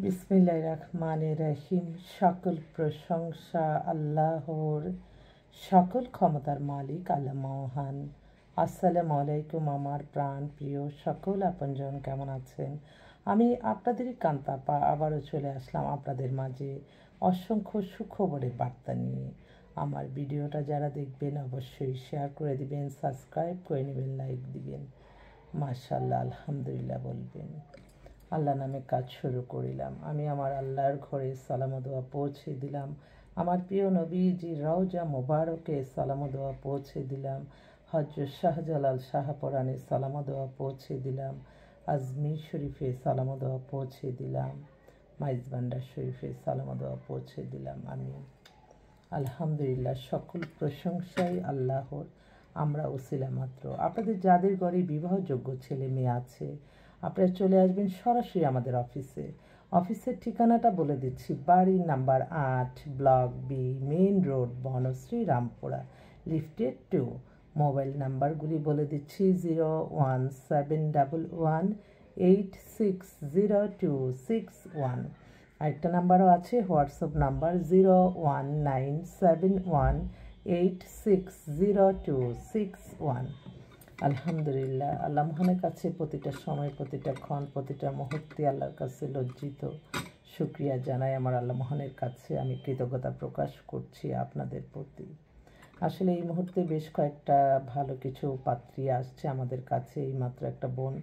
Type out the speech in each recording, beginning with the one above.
বিসমিল্লাহির রহমানির রহিম। সকল প্রশংসা আল্লাহর, সকল ক্ষমতার মালিক আল্লাহ মহান। আসসালামু আলাইকুম আমার প্রাণ প্রিয় সকল আপনজন, কেমন আছেন? আমি আপনাদেরই কান্তাপা আবারও চলে আসলাম আপনাদের মাঝে অসংখ্য সুখবরের বার্তা নিয়ে। আমার ভিডিওটা যারা দেখবেন অবশ্যই শেয়ার করে দিবেন, সাবস্ক্রাইব করে নেবেন, লাইক দিবেন, মাশাআল্লাহ আলহামদুলিল্লাহ বলবেন। আল্লাহ নামে কাজ শুরু করিলাম। আমি আমার আল্লাহর ঘরে সালাম দোয়া পৌঁছে দিলাম। আমার প্রিয় নবীজি রওজা মোবারকে সালাম দোয়া পৌঁছে দিলাম। হযরত শাহজালাল শাহপরাণে সালাম দোয়া পৌঁছে দিলাম। আজমির শরীফে সালাম দোয়া পৌঁছে দিলাম। মাইজবান্ডার শরীফে সালাম দোয়া পৌঁছে দিলাম। আমি আলহামদুলিল্লাহ, সকল প্রশংসাই আল্লাহর। আমরা ওসিলা মাত্র। আপনাদের যাদের ঘরে বিবাহযোগ্য ছেলে মেয়ে আছে, আপনারা চলে আসবেন সরাসরি আমাদের অফিসে। অফিসের ঠিকানাটা বলে দিচ্ছি, বাড়ি number 8, block B, main road, Banasree, Rampura, লিফটেড 2। মোবাইল নাম্বারগুলি বলে দিচ্ছি 01711860261। আরেকটা নাম্বারও আছে, হোয়াটসঅ্যাপ নাম্বার 01971860261। আলহামদুলিল্লাহ, আল্লাহ মহানের কাছে প্রতিটা সময়, প্রতিটা ক্ষণ, প্রতিটা মুহূর্তে আল্লাহর কাছে লজ্জিত শুকরিয়া জানাই। আমার আল্লাহ মহানের কাছে আমি কৃতজ্ঞতা প্রকাশ করছি আপনাদের প্রতি। আসলে এই মুহূর্তে বেশ কয়েকটা ভালো কিছু পাত্রী আসছে আমাদের কাছে। এইমাত্র একটা বোন,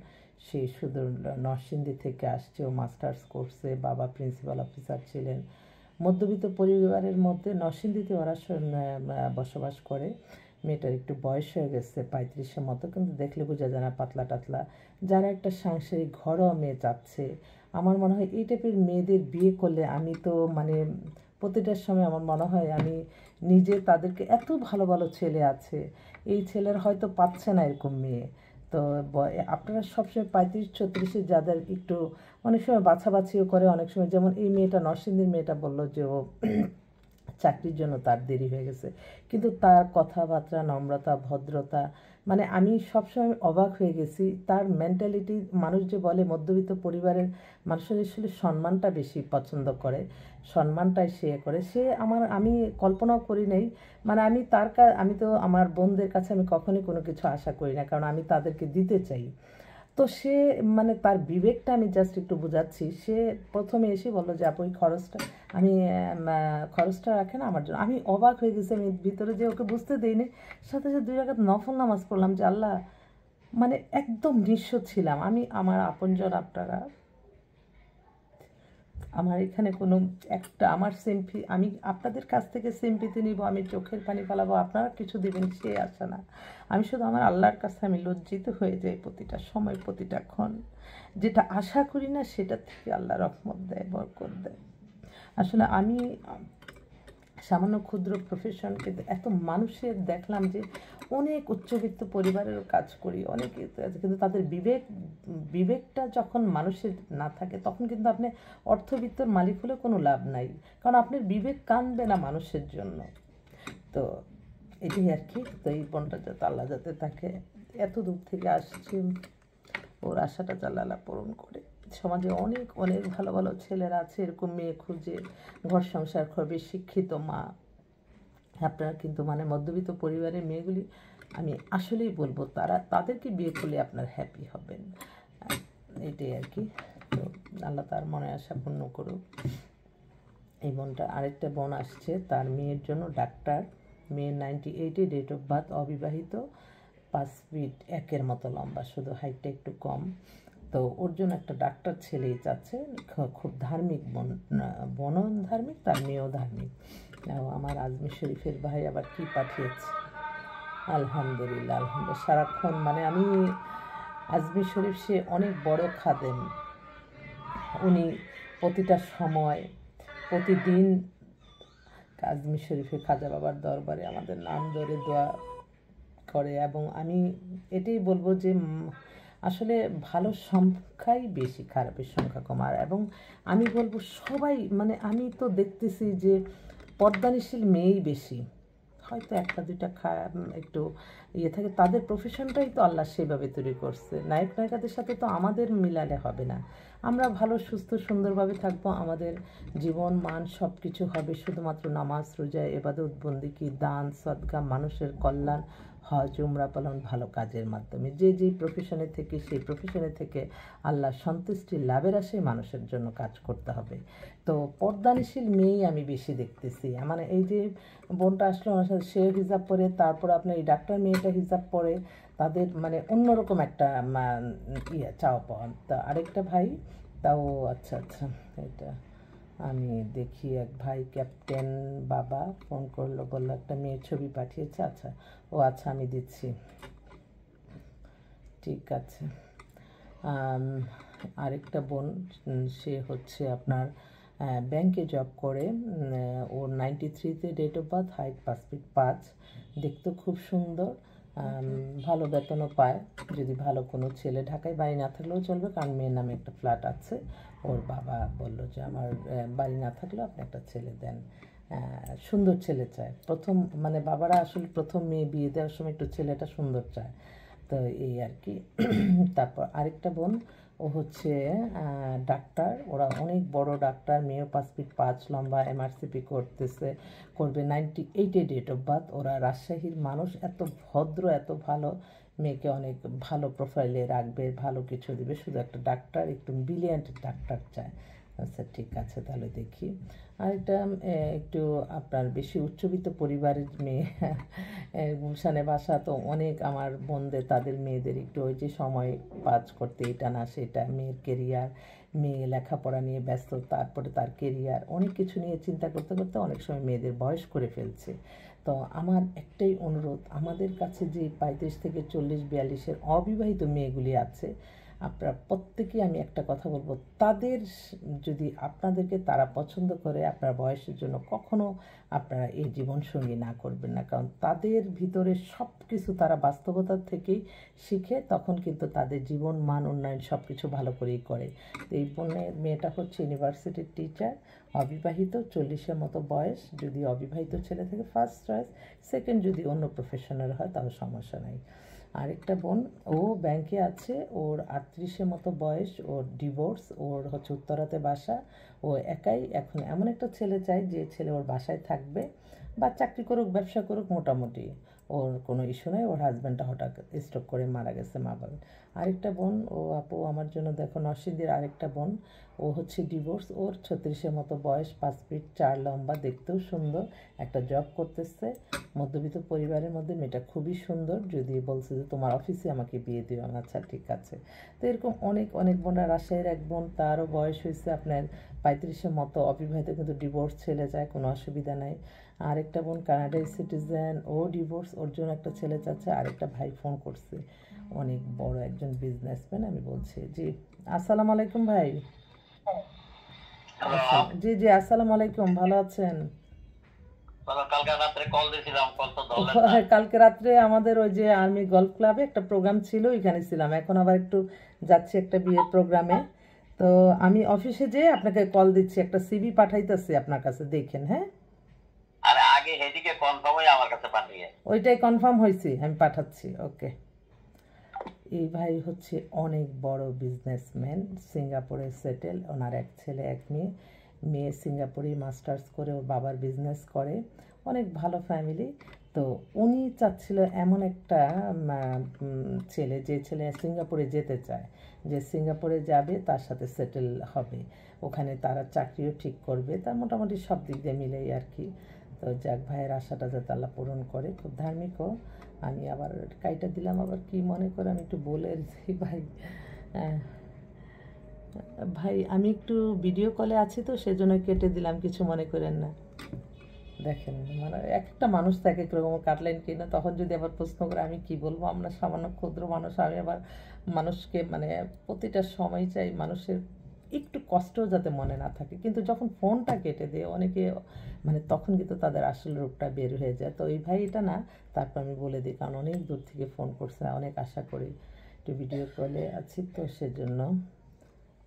সে শুধু নরসিংদী থেকে আসছে, ও মাস্টার্স করছে, বাবা প্রিন্সিপাল অফিসার ছিলেন। মধ্যবিত্ত পরিবারের মধ্যে নরসিংদীতে ওরা বসবাস করে। মেয়েটার একটু বয়স হয়ে গেছে 35-এর মতো, কিন্তু দেখলে বোঝা যায় না, পাতলা টাতলা। যারা একটা সাংসারিক ঘরোয়া মেয়ে চাচ্ছে, আমার মনে হয় এই টাইপের মেয়েদের বিয়ে করলে, আমি তো মানে প্রতিটার সময় আমার মনে হয় আমি নিজে তাদেরকে, এত ভালো ভালো ছেলে আছে, এই ছেলের হয়তো পাচ্ছে না এরকম মেয়ে। তো আপনারা সবসময় 35-36 যাদের একটু অনেক সময় বাছাবাছিও করে, অনেক সময় যেমন এই মেয়েটা, নরসিংদীর মেয়েটা বললো যে ও চাকরির জন্য তার দেরি হয়ে গেছে, কিন্তু তার কথাবার্তা, নম্রতা, ভদ্রতা, মানে আমি সবসময় অবাক হয়ে গেছি তার মেন্টালিটি। মানুষ যে বলে মধ্যবিত্ত পরিবারের মানুষের আসলে সম্মানটা বেশি পছন্দ করে, সম্মানটাই সে করে। সে আমি কল্পনাও করি নাই, মানে আমি তো আমার বোনদের কাছে আমি কখনোই কোনো কিছু আশা করি না, কারণ আমি তাদেরকে দিতে চাই। তো সে মানে তার বিবেকটা আমি জাস্ট একটু বোঝাচ্ছি। সে প্রথমে এসে বললো যে আপু খরচটা রাখেন আমার জন্য। আমি অবাক হয়ে গেছি, আমি ভিতরে যে ওকে বুঝতে দিইনি, সাথে সাথে 2 রাকাত নফল নামাজ পড়লাম যে আল্লাহ, মানে একদম নিঃস্ব ছিলাম আমি। আমার আপনজন আপনারা, আমার এখানে কোনো একটা আমার আমি আপনাদের কাছ থেকে সিম্পিতি নিব, আমি চোখের পানি ফেলাবো, আপনারা কিছু দেবেন সে আশা না। আমি শুধু আমার আল্লাহর কাছে আমি লজ্জিত হয়ে যাই প্রতিটা সময়, প্রতিটা ক্ষণ। যেটা আশা করি না সেটা থেকে আল্লাহ রহমত দেয়, বরকত দেয়। আসলে আমি সামান্য ক্ষুদ্র প্রফেশন, কিন্তু এত মানুষের দেখলাম যে অনেক উচ্চবিত্ত পরিবারেরও কাজ করি, অনেকে আছে, কিন্তু তাদের বিবেকটা যখন মানুষের না থাকে, তখন কিন্তু আপনি অর্থবিত্তর মালিক হলে কোনো লাভ নাই, কারণ আপনার বিবেক কানবে না মানুষের জন্য। তো এটাই আর কি। তো এই বোনটা যাতে আল্লাহ যাতে তাকে, এত দূর থেকে আসছে, ওর আশাটা আল্লাহ পূরণ করে। সমাজে অনেক অনেক ভালো ভালো ছেলেরা আছে, এরকম মেয়ে খুঁজে ঘর সংসার করবে, শিক্ষিত মা। আপনারা কিন্তু মানে মধ্যবিত্ত পরিবারের মেয়েগুলি, আমি আসলেই বলবো তাদেরকে বিয়ে করলে আপনার হ্যাপি হবেন। এটাই আর কি। তো আল্লাহ তার মনে আশা পূর্ণ করুক। এই বোনটা, আরেকটা বোন আসছে, তার মেয়ের জন্য ডাক্তার। মেয়ের 98-এ, ডেট অফ বার্থ, অবিবাহিত, 5 ফিট 1 মতো লম্বা, শুধু হাইটটা একটু কম। তো ওর জন্য একটা ডাক্তার ছেলেই চাচ্ছে। খুব ধার্মিক বোনও ধার্মিক, তার মেয়েও ধার্মিক। আমার আজমির শরীফের ভাই আবার কি পাঠিয়েছে, আলহামদুলিল্লাহ আলহামদুলিল্লাহ। সারাক্ষণ মানে আমি আজমির শরীফ, সে অনেক বড় খাদেম। উনি প্রতিটা সময়, প্রতিদিন আজমির শরীফে খাজা বাবার দরবারে আমাদের নাম ধরে দোয়া করে। এবং আমি এটাই বলবো যে আসলে ভালো সংখ্যাই বেশি, খারাপের সংখ্যা কম। এবং আমি বলবো সবাই, মানে আমি তো দেখতেছি যে পর্দানিশীল মেয়েই বেশি হয়তো একটা দুইটা একটু ইয়ে থাকে, তাদের প্রফেশনটাই তো আল্লাহ সেভাবে তৈরি করছে। নায়ক নায়িকাদের সাথে তো আমাদের মিলালে হবে না। আমরা ভালো সুস্থ সুন্দরভাবে থাকবো, আমাদের জীবন মান সব কিছু হবে শুধুমাত্র নামাজ রোজা ইবাদত বন্দিকি দান সদকা মানুষের কল্যাণ হজ উমরা পালন ভালো কাজের মাধ্যমে। যে যেই প্রফেশনে থেকে সেই প্রফেশনে থেকে আল্লাহ সন্তুষ্টি লাভের আশায় মানুষের জন্য কাজ করতে হবে। তো পর্দানিশীল মেয়েই আমি বেশি দেখতেছি। মানে এই যে বোনটা আসলো আমার সাথে, সে হিজাব পরে, তারপর আপনার এই ডাক্তার মেয়েটা হিজাব পরে, তাদের মানে অন্যরকম একটা ইয়ে চাওয়া পাওয়া। তা আরেকটা ভাই তাও আচ্ছা আচ্ছা, এটা আমি দেখি এক ভাই ক্যাপ্টেন বাবা ফোন করলো, বললো একটা মেয়ের ছবি পাঠিয়েছে। আচ্ছা ও আচ্ছা আমি দিচ্ছি, ঠিক আছে। আরেকটা বোন, সে হচ্ছে আপনার ব্যাংকে জব করে, ওর 93-তে date of birth, height 5 feet 5, দেখতেও খুব সুন্দর, ভালো বেতনও পায়। যদি ভালো কোনো ছেলে, ঢাকায় বাড়ি না থাকলেও চলবে, কারণ মেয়ের নামে একটা ফ্ল্যাট আছে। ওর বাবা বললো যে আমার বাড়ি না থাকলেও আপনি একটা ছেলে দেন, সুন্দর ছেলে চায়। প্রথম মানে বাবারা আসলে প্রথম মেয়ে বিয়ে দেওয়ার সময় একটু ছেলেটা সুন্দর চায়, তো এই আর কি। তারপর আরেকটা বোন, ও হচ্ছে ডাক্তার, ওরা অনেক বড় ডাক্তার, মেয়েও 5 ফিট 5 লম্বা, এমআরসিপি করবে 98-এ ডেট অফ বার্থ। ওরা রাজশাহীর মানুষ, এত ভদ্র এত ভালো, মেয়েকে অনেক ভালো প্রোফাইলে রাখবে, ভালো কিছু দেবে, শুধু একটা ডাক্তার, একটু ব্রিলিয়ান্ট ডাক্তার চায়। আচ্ছা ঠিক আছে, তাহলে দেখি। আরেকটা একটু আপনার বেশি উচ্চবিত্ত পরিবারের মেয়ে, গুলশানে বাসা, তো অনেক আমার বোনদের তাদের মেয়েদের একটু ওই যে সময় পাস করতে এটা না সেটা, মেয়ের কেরিয়ার, মেয়ে লেখাপড়া নিয়ে ব্যস্ত, তারপরে তার কেরিয়ার, অনেক কিছু নিয়ে চিন্তা করতে করতে অনেক সময় মেয়েদের বয়স করে ফেলছে। তো আমার একটাই অনুরোধ, আমাদের কাছে যে 35 থেকে 40-42-এর অবিবাহিত মেয়েগুলি আছে, আপনারা প্রত্যেকেই আমি একটা কথা বলবো, তাদের যদি আপনাদেরকে তারা পছন্দ করে, আপনার বয়সের জন্য কখনো আপনারা এই জীবনসঙ্গী না করবেন না, কারণ তাদের ভিতরে সব কিছু তারা বাস্তবতার থেকেই শিখে, তখন কিন্তু তাদের জীবন মান উন্নয়ন সব কিছু ভালো করেই করে। তো এই বোনের মেয়েটা হচ্ছে ইউনিভার্সিটির টিচার, অবিবাহিত, 40-এর মতো বয়স। যদি অবিবাহিত ছেলে থেকে ফার্স্ট চয়েস, সেকেন্ড যদি অন্য প্রফেশনাল হয় তাহলে সমস্যা নাই। আরেকটা বোন, ও ব্যাংকে আছে, ওর 38-এর মতো বয়স, ওর ডিভোর্স, ওর হচ্ছে উত্তরাতে বাসা, ও একাই। এখন এমন একটা ছেলে চাই যে ছেলে ওর বাসায় থাকবে, বা চাকরি করুক ব্যবসা করুক, মোটামুটি ওর কোনো ইস্যু নেই। ওর হাজব্যান্ডটা হঠাৎ স্ট্রোক করে মারা গেছে, মা বাবা। আরেকটা বোন, ও আপু আমার জন্য দেখো, নরসিংদীর আরেকটা বোন, ও হচ্ছে ডিভোর্স, ওর 36-এর মতো বয়স, 5 ফিট 4 লম্বা, দেখতেও সুন্দর, একটা জব করতেছে মধ্যবিত্ত পরিবারের মধ্যে। মেয়েটা খুবই সুন্দর, যদি বলছে যে তোমার অফিসে আমাকে বিয়ে দিও, আচ্ছা ঠিক আছে। তো এরকম অনেক অনেক বোনরা, রাজশাহীর এক বোন, তারও বয়স হয়েছে আপনার 35-এর মতো, অবিবাহিত, কিন্তু ডিভোর্স ছেলে যায়, কোনো অসুবিধা নাই। আরেকটা বোন কানাডার সিটিজেন, ও ডিভোর্স, ওর জন্য একটা ছেলে চাচ্ছে। আরেকটা ভাই ফোন করছে, অনেক বড় একজন বিজনেসম্যান, আমি বলছি জি আসসালামু আলাইকুম ভাই। জি জি আসসালামু আলাইকুম, ভালো আছেন? কালকে রাত্রে আমাদের ওই যে আর্মি গলফ ক্লাবে একটা প্রোগ্রাম ছিল, ওইখানে ছিলাম, এখন আবার একটু যাচ্ছি একটা বিয়ের প্রোগ্রামে। তো আমি অফিসে যেয়ে আপনাকে কল দিচ্ছি, একটা সিভি পাঠাইতেছি আপনার কাছে, দেখেন। হ্যাঁ, ওইটাই কনফার্ম হয়েছি, আমি পাঠাচ্ছি। ওকে। এই ভাই হচ্ছে অনেক বড় বিজনেসম্যান, সিঙ্গাপুরে সেটেল, ওনার এক ছেলে এক মেয়ে। মেয়ে সিঙ্গাপুরে মাস্টার্স করে, ওর বাবার বিজনেস করে, অনেক ভালো ফ্যামিলি। তো উনি চাচ্ছিল এমন একটা ছেলে, যে ছেলে সিঙ্গাপুরে যেতে চায়, যে সিঙ্গাপুরে যাবে, তার সাথে সেটেল হবে, ওখানে তারা চাকরিও ঠিক করবে, তার মোটামুটি সব দিক দিয়ে মিলেই আর কি। তো যাক, ভাইয়ের আশাটা যাতে আল্লাহ পূরণ করে, খুব ধার্মিকও। আমি আবার কাইটা দিলাম, আবার কি মনে করে আমি একটু বলে দিই ভাই। ভাই আমি একটু ভিডিও কলে আছি, তো সেজন্য কেটে দিলাম, কিছু মনে করেন না। দেখেন, মানে একটা মানুষ তো এক এক রকম কাটলেন কিনা, তখন যদি আবার প্রশ্ন করে আমি কি বলবো, আমরা সামান্য ক্ষুদ্র মানুষ, আমি আবার মানুষকে মানে প্রতিটা সময় চাই মানুষের একটু কষ্টও যাতে মনে না থাকে, কিন্তু যখন ফোনটা কেটে দেয় অনেকে, মানে তখন কিন্তু তাদের আসল রূপটা বের হয়ে যায়। তো এই ভাই এটা না, তারপর আমি বলে দিই, কারণ অনেক দূর থেকে ফোন করছে, অনেক আশা করি, একটু ভিডিও কলে আছি, তো সেজন্য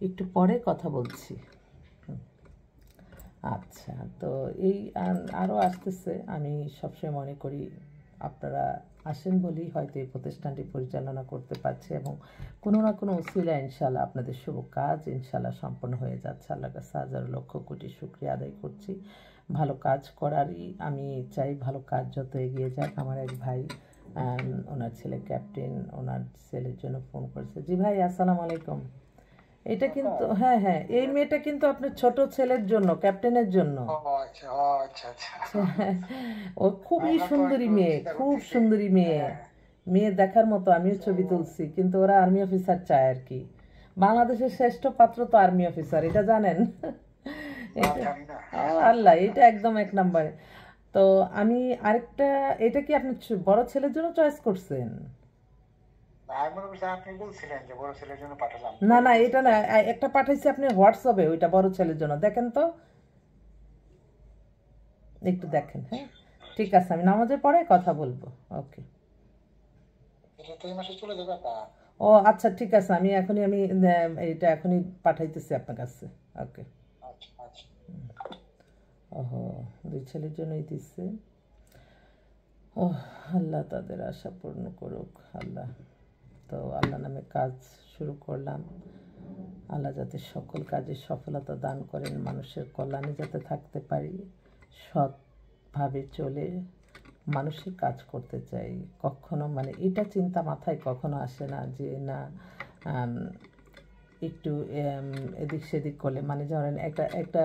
একটু পরে কথা বলছি। আচ্ছা, তো এই আরও আসতেছে। আমি সবসময় মনে করি আপনারা আসেন বলেই হয়তো এই প্রতিষ্ঠানটি পরিচালনা করতে পারছি, এবং কোনো না কোনো উসিলা ইনশাল্লাহ আপনাদের শুভ কাজ ইনশাল্লাহ সম্পন্ন হয়ে যাচ্ছে। আল্লাহর কাছে হাজার লক্ষ কোটি শুকরিয়া আদায় করছি। ভালো কাজ করারই আমি চাই, ভালো কাজ যত এগিয়ে যাক। আমার এক ভাই, ওনার ছেলে ক্যাপ্টেন, ওনার ছেলের জন্য ফোন করেছে। জি ভাই, আসসালামু আলাইকুম। এটা কিন্তু, হ্যাঁ হ্যাঁ, এই মেয়েটা কিন্তু আপনার ছোট ছেলের জন্য, ক্যাপ্টেনের জন্য। ও আচ্ছা, ও আচ্ছা আচ্ছা। ও খুবই আমরা তো সুন্দরী একটু মেয়ে, চিন্তা খুব করতেছি। সুন্দরী মেয়ে, হ্যাঁ। মেয়ে দেখার মতো। আমিও ছবি তো তুলছি, কিন্তু ওরা আর্মি অফিসার চায় আর কি। বাংলাদেশের শ্রেষ্ঠ পাত্র তো আর্মি অফিসার, এটা জানেন? না, এটা, জানি না। ও আল্লাহ, এটা একদম এক নম্বরে। তো আমি আরেকটা, এটা কি আপনি বড় ছেলের জন্য চয়েস করছেন? আমি মনে করছি আপনি বলছিলেন যে বড় ছেলের জন্য পাঠালাম, না পরে না, এটা চিন্তা না, করছি। একটা পাঠাইছি আপনি হোয়াটসঅ্যাপে, ওইটা বড় ছেলের জন্য, দেখেন তো, একটু দেখেন। হ্যাঁ, ঠিক আছে, আমি নামাজের পরে কথা বলবো। ওকে। এটা তো এই মাসে চলে যাবে তা। ও আচ্ছা, ঠিক আছে, আমি এখনই, এইটা এখনই পাঠাইতেছি আপনার কাছে। ওকে। আচ্ছা আচ্ছা। ওহো, দুই ছেলের জন্যই দিচ্ছে। ও আল্লাহ তাদের আশা পূর্ণ করুক আল্লাহ। তো আল্লাহ নামে কাজ শুরু করলাম। আল্লাহ যাতে সকল কাজে সফলতা দান করেন, মানুষের কল্যাণে যাতে থাকতে পারি, সৎভাবে চলে মানুষের কাজ করতে চাই। কখনো মানে এটা চিন্তা মাথায় কখনো আসে না যে না, একটু এদিক সেদিক করলে, মানে ধরেন একটা একটা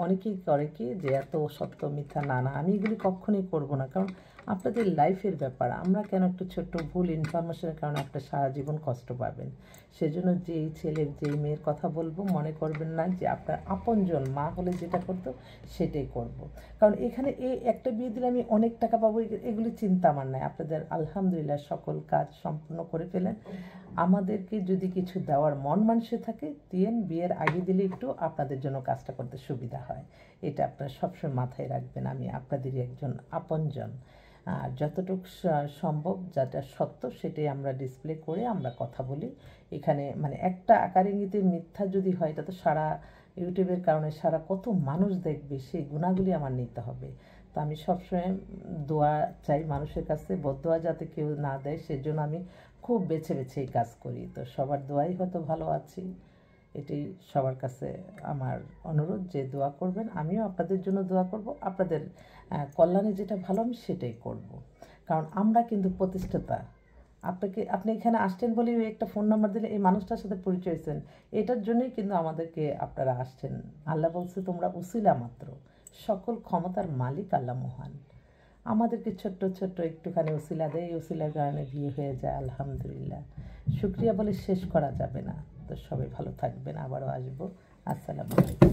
অনেকেই করে কি যে এত সত্য মিথ্যা, না না, আমি এগুলি কখনোই করব না। কারণ আপনাদের লাইফের ব্যাপার, আমরা কেন একটু ছোট্ট ভুল ইনফরমেশনের কারণে আপনার সারা জীবন কষ্ট পাবেন। সেজন্য যেই ছেলের যেই মেয়ের কথা বলবো, মনে করবেন না যে আপনার আপনজন মা হলে যেটা করতো সেটাই করব। কারণ এখানে এই একটা বিয়ে দিলে আমি অনেক টাকা পাবো, এগুলি চিন্তা আমার নাই। আপনাদের আলহামদুলিল্লাহ সকল কাজ সম্পূর্ণ করে ফেলেন। আমাদেরকে যদি কিছু দেওয়ার মন মানসে থাকে দিয়েন, বিয়ের আগে দিলে একটু আপনাদের জন্য কাজটা করতে সুবিধা হয়। এটা আপনারা সবসময় মাথায় রাখবেন, আমি আপনাদেরই একজন আপনজন। আর যতটুকু সম্ভব যেটা সত্য সেটাই আমরা ডিসপ্লে করে আমরা কথা বলি এখানে। মানে একটা আকার ইঙ্গিতে মিথ্যা যদি হয়, এটা তো সারা ইউটিউবের কারণে সারা কত মানুষ দেখবে, সেই গুণাগুলি আমার নিতে হবে। তো আমি সবসময় দোয়া চাই মানুষের কাছে, বদদোয়া যাতে কেউ না দেয়, সেজন্য আমি খুব বেছে বেছে এই কাজ করি। তো সবার দোয়াই হয়তো ভালো আছি, এটাই সবার কাছে আমার অনুরোধ যে দোয়া করবেন। আমিও আপনাদের জন্য দোয়া করব, আপনাদের কল্যাণে যেটা ভালো আমি সেটাই করব। কারণ আমরা কিন্তু প্রতিষ্ঠাতা। আপনি এখানে আসছেন বলেই একটা ফোন নাম্বার দিলে এই মানুষটার সাথে পরিচয় হয়েছেন, এটার জন্যই কিন্তু আমাদেরকে আপনারা আসছেন। আল্লাহ বলছে তোমরা উসিলা মাত্র, সকল ক্ষমতার মালিক আল্লাহ মহান। আমাদেরকে ছোট্ট ছোট্ট একটুখানি উসিলা দেয়, এই উসিলার কারণে বিয়ে হয়ে যায়, আলহামদুলিল্লাহ। শুক্রিয়া বলে শেষ করা যাবে না। তো সবাই ভালো থাকবেন, আবারও আসবো। আসসালামু আলাইকুম।